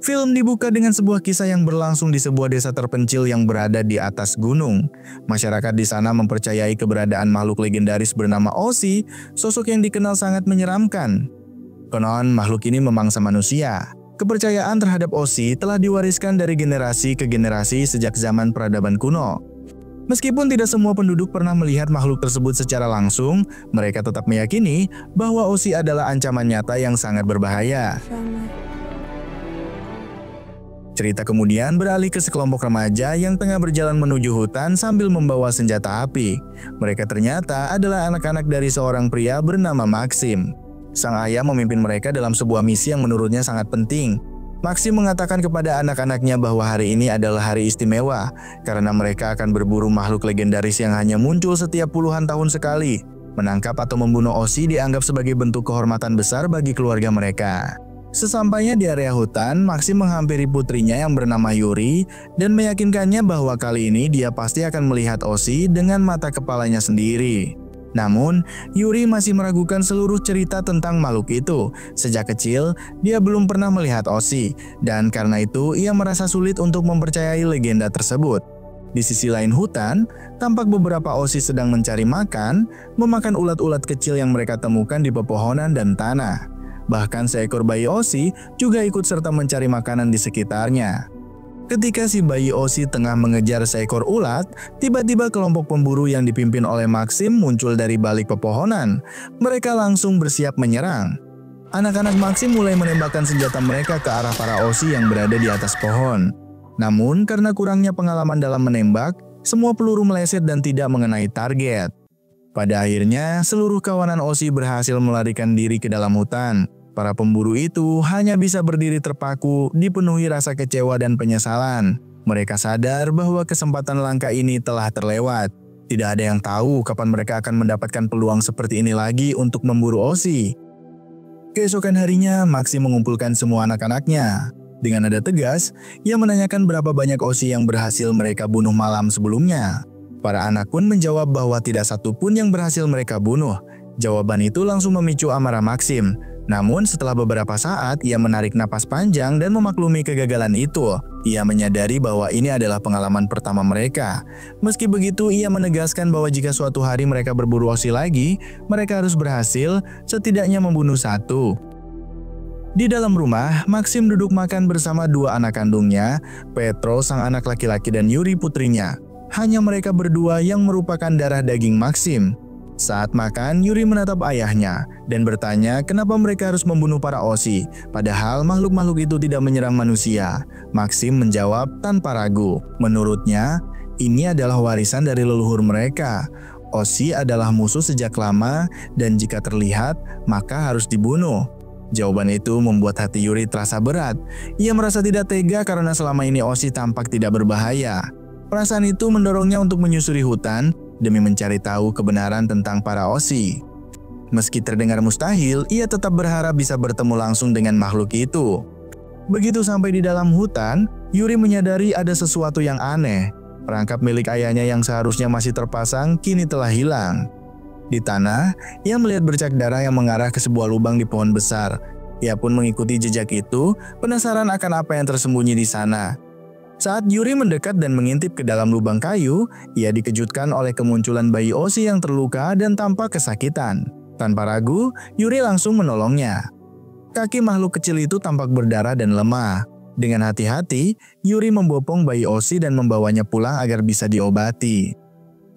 Film dibuka dengan sebuah kisah yang berlangsung di sebuah desa terpencil yang berada di atas gunung. Masyarakat di sana mempercayai keberadaan makhluk legendaris bernama Ozzy, sosok yang dikenal sangat menyeramkan. Konon, makhluk ini memangsa manusia. Kepercayaan terhadap Ozzy telah diwariskan dari generasi ke generasi sejak zaman peradaban kuno. Meskipun tidak semua penduduk pernah melihat makhluk tersebut secara langsung, mereka tetap meyakini bahwa Ozzy adalah ancaman nyata yang sangat berbahaya. Cerita kemudian beralih ke sekelompok remaja yang tengah berjalan menuju hutan sambil membawa senjata api. Mereka ternyata adalah anak-anak dari seorang pria bernama Maxim. Sang ayah memimpin mereka dalam sebuah misi yang menurutnya sangat penting. Maxim mengatakan kepada anak-anaknya bahwa hari ini adalah hari istimewa karena mereka akan berburu makhluk legendaris yang hanya muncul setiap puluhan tahun sekali. Menangkap atau membunuh Ozzy dianggap sebagai bentuk kehormatan besar bagi keluarga mereka. Sesampainya di area hutan, Maxim menghampiri putrinya yang bernama Yuri dan meyakinkannya bahwa kali ini dia pasti akan melihat Ozzy dengan mata kepalanya sendiri. Namun, Yuri masih meragukan seluruh cerita tentang makhluk itu. Sejak kecil, dia belum pernah melihat Ozzy, dan karena itu ia merasa sulit untuk mempercayai legenda tersebut. Di sisi lain hutan, tampak beberapa Ozzy sedang mencari makan, memakan ulat-ulat kecil yang mereka temukan di pepohonan dan tanah. Bahkan seekor bayi Ozzy juga ikut serta mencari makanan di sekitarnya. Ketika si bayi Ozzy tengah mengejar seekor ulat, tiba-tiba kelompok pemburu yang dipimpin oleh Maxim muncul dari balik pepohonan. Mereka langsung bersiap menyerang. Anak-anak Maxim mulai menembakkan senjata mereka ke arah para Ozzy yang berada di atas pohon. Namun karena kurangnya pengalaman dalam menembak, semua peluru meleset dan tidak mengenai target. Pada akhirnya, seluruh kawanan Ozzy berhasil melarikan diri ke dalam hutan. Para pemburu itu hanya bisa berdiri terpaku, dipenuhi rasa kecewa dan penyesalan. Mereka sadar bahwa kesempatan langka ini telah terlewat. Tidak ada yang tahu kapan mereka akan mendapatkan peluang seperti ini lagi untuk memburu Ozzy. Keesokan harinya, Maxim mengumpulkan semua anak-anaknya. Dengan nada tegas, ia menanyakan berapa banyak Ozzy yang berhasil mereka bunuh malam sebelumnya. Para anak pun menjawab bahwa tidak satu pun yang berhasil mereka bunuh. Jawaban itu langsung memicu amarah Maxim. Namun setelah beberapa saat, ia menarik napas panjang dan memaklumi kegagalan itu. Ia menyadari bahwa ini adalah pengalaman pertama mereka. Meski begitu, ia menegaskan bahwa jika suatu hari mereka berburu Ozzy lagi, mereka harus berhasil setidaknya membunuh satu. Di dalam rumah, Maxim duduk makan bersama dua anak kandungnya, Petro sang anak laki-laki dan Yuri putrinya. Hanya mereka berdua yang merupakan darah daging Maxim. Saat makan, Yuri menatap ayahnya dan bertanya kenapa mereka harus membunuh para Ozzy, padahal makhluk-makhluk itu tidak menyerang manusia. Maxim menjawab tanpa ragu. Menurutnya, ini adalah warisan dari leluhur mereka. Ozzy adalah musuh sejak lama dan jika terlihat, maka harus dibunuh. Jawaban itu membuat hati Yuri terasa berat. Ia merasa tidak tega karena selama ini Ozzy tampak tidak berbahaya. Perasaan itu mendorongnya untuk menyusuri hutan demi mencari tahu kebenaran tentang para Ozzy. Meski terdengar mustahil, ia tetap berharap bisa bertemu langsung dengan makhluk itu. Begitu sampai di dalam hutan, Yuri menyadari ada sesuatu yang aneh. Perangkap milik ayahnya yang seharusnya masih terpasang kini telah hilang. Di tanah, ia melihat bercak darah yang mengarah ke sebuah lubang di pohon besar. Ia pun mengikuti jejak itu, penasaran akan apa yang tersembunyi di sana. Saat Yuri mendekat dan mengintip ke dalam lubang kayu, ia dikejutkan oleh kemunculan bayi Ozzy yang terluka dan tampak kesakitan. Tanpa ragu, Yuri langsung menolongnya. Kaki makhluk kecil itu tampak berdarah dan lemah. Dengan hati-hati, Yuri membopong bayi Ozzy dan membawanya pulang agar bisa diobati.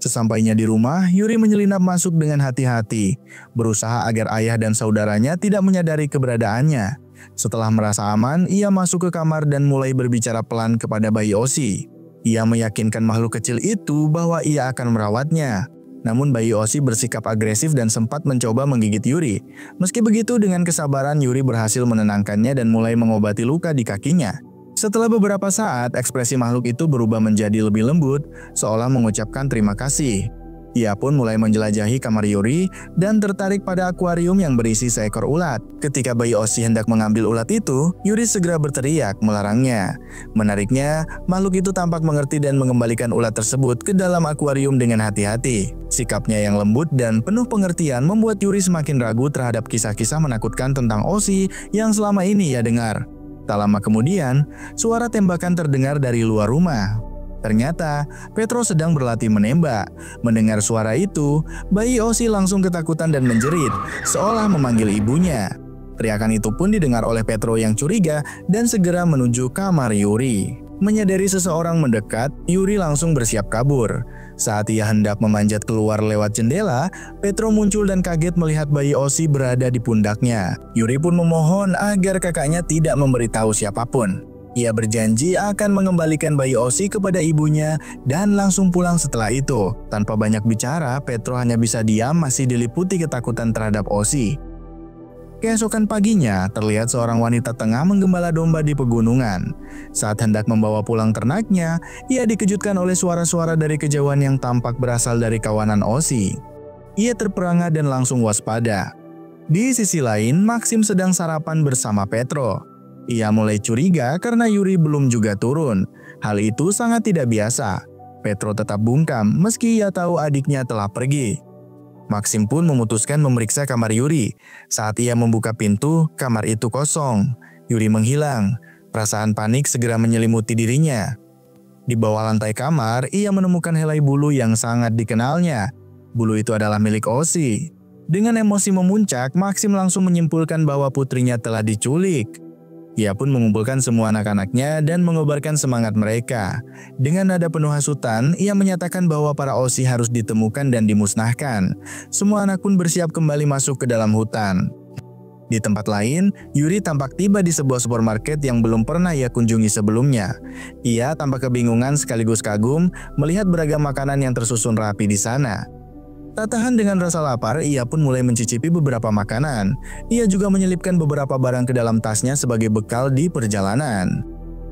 Sesampainya di rumah, Yuri menyelinap masuk dengan hati-hati, berusaha agar ayah dan saudaranya tidak menyadari keberadaannya. Setelah merasa aman, ia masuk ke kamar dan mulai berbicara pelan kepada bayi Ozzy. Ia meyakinkan makhluk kecil itu bahwa ia akan merawatnya. Namun bayi Ozzy bersikap agresif dan sempat mencoba menggigit Yuri. Meski begitu, dengan kesabaran Yuri berhasil menenangkannya dan mulai mengobati luka di kakinya. Setelah beberapa saat, ekspresi makhluk itu berubah menjadi lebih lembut, seolah mengucapkan terima kasih. Ia pun mulai menjelajahi kamar Yuri dan tertarik pada akuarium yang berisi seekor ulat. Ketika bayi Ozzy hendak mengambil ulat itu, Yuri segera berteriak melarangnya. Menariknya, makhluk itu tampak mengerti dan mengembalikan ulat tersebut ke dalam akuarium dengan hati-hati. Sikapnya yang lembut dan penuh pengertian membuat Yuri semakin ragu terhadap kisah-kisah menakutkan tentang Ozzy yang selama ini ia dengar. Tak lama kemudian, suara tembakan terdengar dari luar rumah. Ternyata, Petro sedang berlatih menembak. Mendengar suara itu, bayi Osi langsung ketakutan dan menjerit, seolah memanggil ibunya. Teriakan itu pun didengar oleh Petro yang curiga dan segera menuju kamar Yuri. Menyadari seseorang mendekat, Yuri langsung bersiap kabur. Saat ia hendak memanjat keluar lewat jendela, Petro muncul dan kaget melihat bayi Osi berada di pundaknya. Yuri pun memohon agar kakaknya tidak memberitahu siapapun. Ia berjanji akan mengembalikan bayi Osi kepada ibunya dan langsung pulang setelah itu. Tanpa banyak bicara, Petro hanya bisa diam masih diliputi ketakutan terhadap Osi. Keesokan paginya, terlihat seorang wanita tengah menggembala domba di pegunungan. Saat hendak membawa pulang ternaknya, ia dikejutkan oleh suara-suara dari kejauhan yang tampak berasal dari kawanan Osi. Ia terperangah dan langsung waspada. Di sisi lain, Maxim sedang sarapan bersama Petro. Ia mulai curiga karena Yuri belum juga turun. Hal itu sangat tidak biasa. Petro tetap bungkam meski ia tahu adiknya telah pergi. Maxim pun memutuskan memeriksa kamar Yuri. Saat ia membuka pintu, kamar itu kosong. Yuri menghilang. Perasaan panik segera menyelimuti dirinya. Di bawah lantai kamar, ia menemukan helai bulu yang sangat dikenalnya. Bulu itu adalah milik Osi. Dengan emosi memuncak, Maxim langsung menyimpulkan bahwa putrinya telah diculik. Ia pun mengumpulkan semua anak-anaknya dan mengobarkan semangat mereka. Dengan nada penuh hasutan, ia menyatakan bahwa para Osi harus ditemukan dan dimusnahkan. Semua anak pun bersiap kembali masuk ke dalam hutan. Di tempat lain, Yuri tampak tiba di sebuah supermarket yang belum pernah ia kunjungi sebelumnya. Ia tampak kebingungan sekaligus kagum melihat beragam makanan yang tersusun rapi di sana. Tak tahan dengan rasa lapar, ia pun mulai mencicipi beberapa makanan. Ia juga menyelipkan beberapa barang ke dalam tasnya sebagai bekal di perjalanan.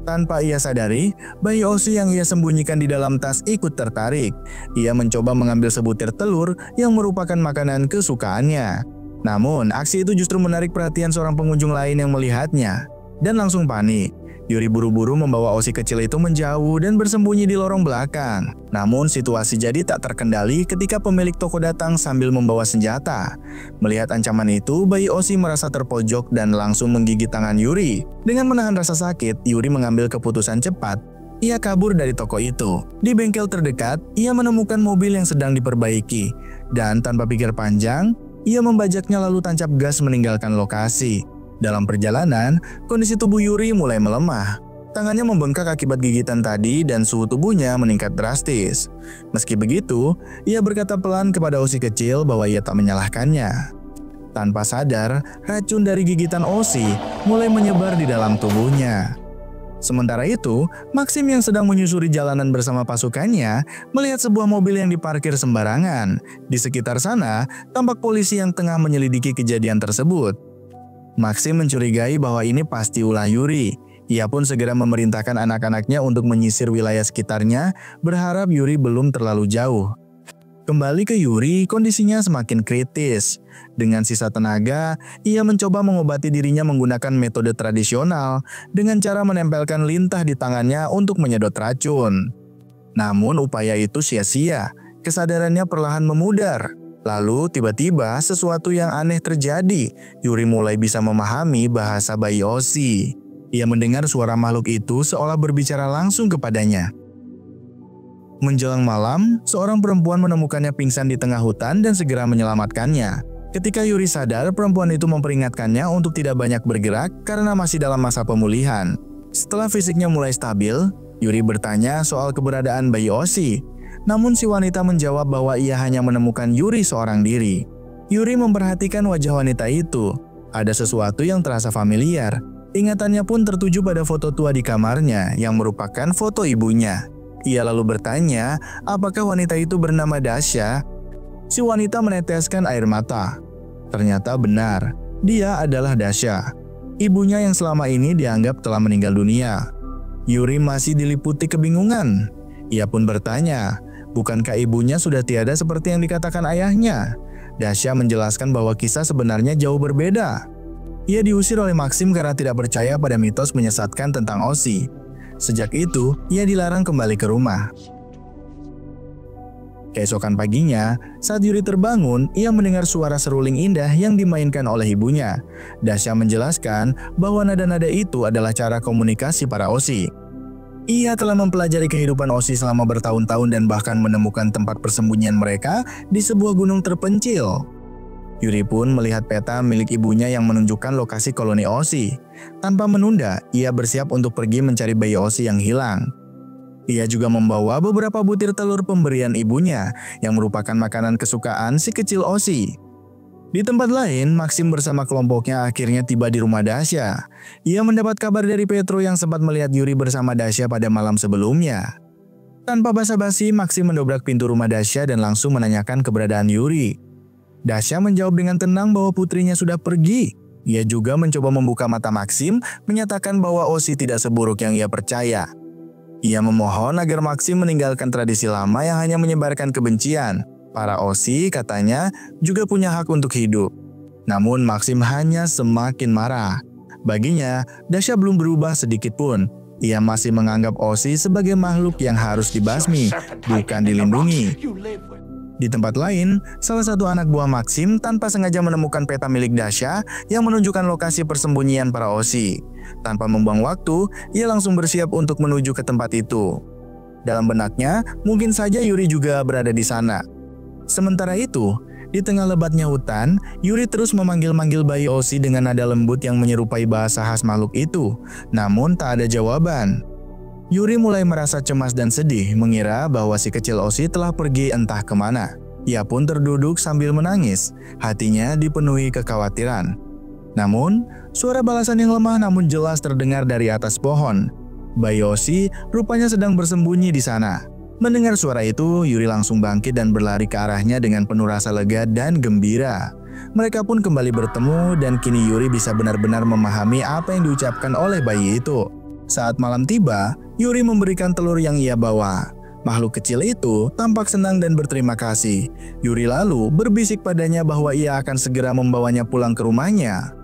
Tanpa ia sadari, bayi Osi yang ia sembunyikan di dalam tas ikut tertarik. Ia mencoba mengambil sebutir telur yang merupakan makanan kesukaannya. Namun, aksi itu justru menarik perhatian seorang pengunjung lain yang melihatnya. Dan langsung panik. Yuri buru-buru membawa Osi kecil itu menjauh dan bersembunyi di lorong belakang. Namun situasi jadi tak terkendali ketika pemilik toko datang sambil membawa senjata. Melihat ancaman itu, bayi Osi merasa terpojok dan langsung menggigit tangan Yuri. Dengan menahan rasa sakit, Yuri mengambil keputusan cepat. Ia kabur dari toko itu. Di bengkel terdekat, ia menemukan mobil yang sedang diperbaiki. Dan tanpa pikir panjang, ia membajaknya lalu tancap gas meninggalkan lokasi. Dalam perjalanan, kondisi tubuh Yuri mulai melemah. Tangannya membengkak akibat gigitan tadi dan suhu tubuhnya meningkat drastis. Meski begitu, ia berkata pelan kepada Osi kecil bahwa ia tak menyalahkannya. Tanpa sadar, racun dari gigitan Osi mulai menyebar di dalam tubuhnya. Sementara itu, Maxim yang sedang menyusuri jalanan bersama pasukannya melihat sebuah mobil yang diparkir sembarangan. Di sekitar sana, tampak polisi yang tengah menyelidiki kejadian tersebut. Maxim mencurigai bahwa ini pasti ulah Yuri. Ia pun segera memerintahkan anak-anaknya untuk menyisir wilayah sekitarnya, berharap Yuri belum terlalu jauh. Kembali ke Yuri, kondisinya semakin kritis. Dengan sisa tenaga, ia mencoba mengobati dirinya menggunakan metode tradisional dengan cara menempelkan lintah di tangannya untuk menyedot racun. Namun upaya itu sia-sia. Kesadarannya perlahan memudar. Lalu tiba-tiba sesuatu yang aneh terjadi. Yuri mulai bisa memahami bahasa bayi Osi. Ia mendengar suara makhluk itu seolah berbicara langsung kepadanya. Menjelang malam, seorang perempuan menemukannya pingsan di tengah hutan dan segera menyelamatkannya. Ketika Yuri sadar, perempuan itu memperingatkannya untuk tidak banyak bergerak karena masih dalam masa pemulihan. Setelah fisiknya mulai stabil, Yuri bertanya soal keberadaan bayi Osi. Namun si wanita menjawab bahwa ia hanya menemukan Yuri seorang diri. Yuri memperhatikan wajah wanita itu. Ada sesuatu yang terasa familiar. Ingatannya pun tertuju pada foto tua di kamarnya yang merupakan foto ibunya. Ia lalu bertanya apakah wanita itu bernama Dasha. Si wanita meneteskan air mata. Ternyata benar, dia adalah Dasha. Ibunya yang selama ini dianggap telah meninggal dunia. Yuri masih diliputi kebingungan. Ia pun bertanya, bukankah ibunya sudah tiada seperti yang dikatakan ayahnya? Dasha menjelaskan bahwa kisah sebenarnya jauh berbeda. Ia diusir oleh Maxim karena tidak percaya pada mitos menyesatkan tentang Osi. Sejak itu, ia dilarang kembali ke rumah. Keesokan paginya, saat Yuri terbangun, ia mendengar suara seruling indah yang dimainkan oleh ibunya. Dasya menjelaskan bahwa nada-nada itu adalah cara komunikasi para Osi. Ia telah mempelajari kehidupan Osi selama bertahun-tahun dan bahkan menemukan tempat persembunyian mereka di sebuah gunung terpencil. Yuri pun melihat peta milik ibunya yang menunjukkan lokasi koloni Osi. Tanpa menunda, ia bersiap untuk pergi mencari bayi Osi yang hilang. Ia juga membawa beberapa butir telur pemberian ibunya yang merupakan makanan kesukaan si kecil Osi. Di tempat lain, Maxim bersama kelompoknya akhirnya tiba di rumah Dasya. Ia mendapat kabar dari Petro yang sempat melihat Yuri bersama Dasya pada malam sebelumnya. Tanpa basa-basi, Maxim mendobrak pintu rumah Dasya dan langsung menanyakan keberadaan Yuri. Dasya menjawab dengan tenang bahwa putrinya sudah pergi. Ia juga mencoba membuka mata Maxim, menyatakan bahwa Osi tidak seburuk yang ia percaya. Ia memohon agar Maxim meninggalkan tradisi lama yang hanya menyebarkan kebencian. Para Osi, katanya, juga punya hak untuk hidup. Namun Maxim hanya semakin marah. Baginya, Dasya belum berubah sedikit pun. Ia masih menganggap Osi sebagai makhluk yang harus dibasmi, bukan dilindungi. Di tempat lain, salah satu anak buah Maxim tanpa sengaja menemukan peta milik Dasya yang menunjukkan lokasi persembunyian para Osi. Tanpa membuang waktu, ia langsung bersiap untuk menuju ke tempat itu. Dalam benaknya, mungkin saja Yuri juga berada di sana. Sementara itu, di tengah lebatnya hutan, Yuri terus memanggil-manggil bayi Osi dengan nada lembut yang menyerupai bahasa khas makhluk itu. Namun tak ada jawaban. Yuri mulai merasa cemas dan sedih, mengira bahwa si kecil Osi telah pergi entah kemana. Ia pun terduduk sambil menangis, hatinya dipenuhi kekhawatiran. Namun, suara balasan yang lemah namun jelas terdengar dari atas pohon. Bayi Osi rupanya sedang bersembunyi di sana. Mendengar suara itu, Yuri langsung bangkit dan berlari ke arahnya dengan penuh rasa lega dan gembira. Mereka pun kembali bertemu dan kini Yuri bisa benar-benar memahami apa yang diucapkan oleh bayi itu. Saat malam tiba, Yuri memberikan telur yang ia bawa. Makhluk kecil itu tampak senang dan berterima kasih. Yuri lalu berbisik padanya bahwa ia akan segera membawanya pulang ke rumahnya.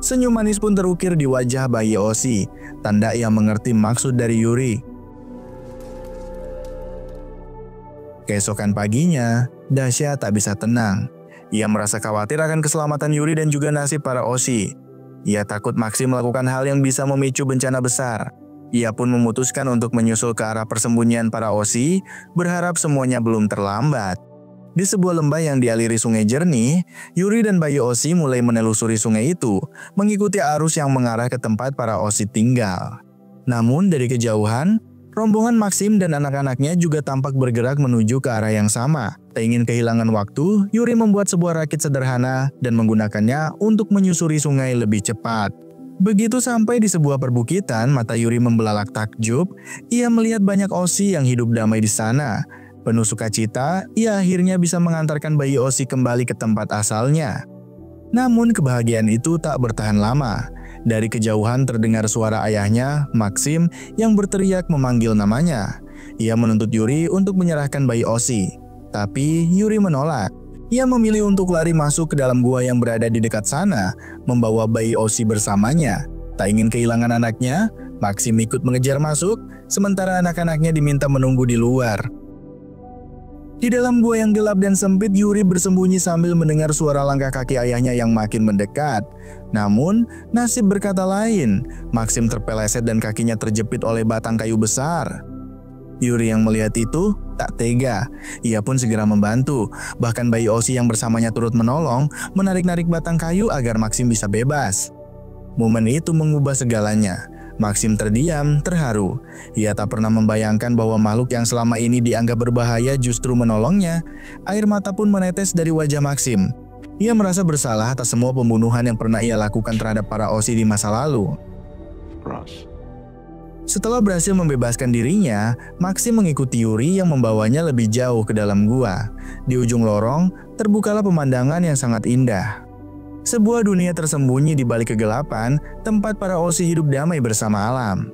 Senyum manis pun terukir di wajah bayi Osi, tanda ia mengerti maksud dari Yuri. Keesokan paginya, Dasya tak bisa tenang. Ia merasa khawatir akan keselamatan Yuri dan juga nasib para Osi. Ia takut Maxim melakukan hal yang bisa memicu bencana besar. Ia pun memutuskan untuk menyusul ke arah persembunyian para Osi, berharap semuanya belum terlambat. Di sebuah lembah yang dialiri sungai jernih, Yuri dan bayi Osi mulai menelusuri sungai itu, mengikuti arus yang mengarah ke tempat para Osi tinggal. Namun dari kejauhan, rombongan Maxim dan anak-anaknya juga tampak bergerak menuju ke arah yang sama. Tak ingin kehilangan waktu, Yuri membuat sebuah rakit sederhana dan menggunakannya untuk menyusuri sungai lebih cepat. Begitu sampai di sebuah perbukitan, mata Yuri membelalak takjub. Ia melihat banyak Osi yang hidup damai di sana. Penuh sukacita, ia akhirnya bisa mengantarkan bayi Osi kembali ke tempat asalnya. Namun kebahagiaan itu tak bertahan lama. Dari kejauhan terdengar suara ayahnya, Maxim, yang berteriak memanggil namanya. Ia menuntut Yuri untuk menyerahkan bayi Osi. Tapi Yuri menolak. Ia memilih untuk lari masuk ke dalam gua yang berada di dekat sana, membawa bayi Osi bersamanya. Tak ingin kehilangan anaknya, Maxim ikut mengejar masuk, sementara anak-anaknya diminta menunggu di luar. Di dalam gua yang gelap dan sempit, Yuri bersembunyi sambil mendengar suara langkah kaki ayahnya yang makin mendekat. Namun, nasib berkata lain. Maxim terpeleset dan kakinya terjepit oleh batang kayu besar. Yuri yang melihat itu tak tega. Ia pun segera membantu. Bahkan bayi Osi yang bersamanya turut menolong, menarik-narik batang kayu agar Maxim bisa bebas. Momen itu mengubah segalanya. Maxim terdiam, terharu. Ia tak pernah membayangkan bahwa makhluk yang selama ini dianggap berbahaya justru menolongnya. Air mata pun menetes dari wajah Maxim. Ia merasa bersalah atas semua pembunuhan yang pernah ia lakukan terhadap para Osi di masa lalu. Setelah berhasil membebaskan dirinya, Maxim mengikuti Yuri yang membawanya lebih jauh ke dalam gua. Di ujung lorong, terbukalah pemandangan yang sangat indah. Sebuah dunia tersembunyi di balik kegelapan, tempat para Osi hidup damai bersama alam.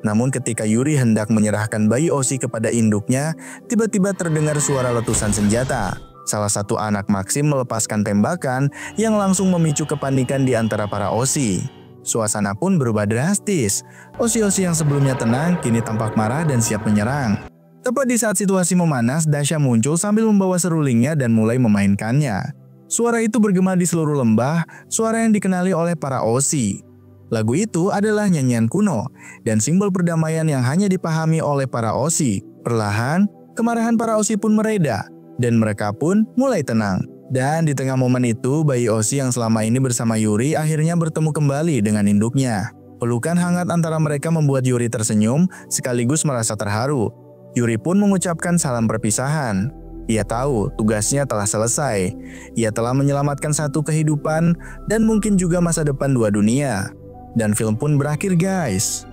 Namun ketika Yuri hendak menyerahkan bayi Osi kepada induknya, tiba-tiba terdengar suara letusan senjata. Salah satu anak Maxim melepaskan tembakan yang langsung memicu kepanikan di antara para Osi. Suasana pun berubah drastis. Osi-Osi yang sebelumnya tenang kini tampak marah dan siap menyerang. Tepat di saat situasi memanas, Dasha muncul sambil membawa serulingnya dan mulai memainkannya. Suara itu bergema di seluruh lembah, suara yang dikenali oleh para Aussie. Lagu itu adalah nyanyian kuno dan simbol perdamaian yang hanya dipahami oleh para Aussie. Perlahan, kemarahan para Aussie pun mereda dan mereka pun mulai tenang. Dan di tengah momen itu, bayi Aussie yang selama ini bersama Yuri akhirnya bertemu kembali dengan induknya. Pelukan hangat antara mereka membuat Yuri tersenyum sekaligus merasa terharu. Yuri pun mengucapkan salam perpisahan. Ia tahu tugasnya telah selesai. Ia telah menyelamatkan satu kehidupan dan mungkin juga masa depan dua dunia. Dan film pun berakhir, guys.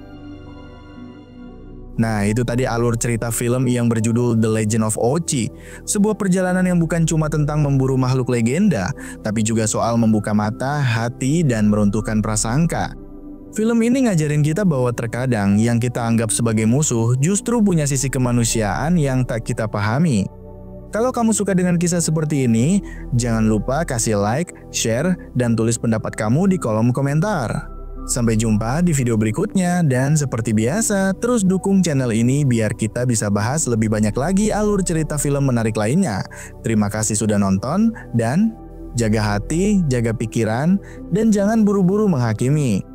Nah, itu tadi alur cerita film yang berjudul The Legend of Ochi. Sebuah perjalanan yang bukan cuma tentang memburu makhluk legenda, tapi juga soal membuka mata, hati, dan meruntuhkan prasangka. Film ini ngajarin kita bahwa terkadang yang kita anggap sebagai musuh justru punya sisi kemanusiaan yang tak kita pahami. Kalau kamu suka dengan kisah seperti ini, jangan lupa kasih like, share, dan tulis pendapat kamu di kolom komentar. Sampai jumpa di video berikutnya, dan seperti biasa, terus dukung channel ini biar kita bisa bahas lebih banyak lagi alur cerita film menarik lainnya. Terima kasih sudah nonton, dan jaga hati, jaga pikiran, dan jangan buru-buru menghakimi.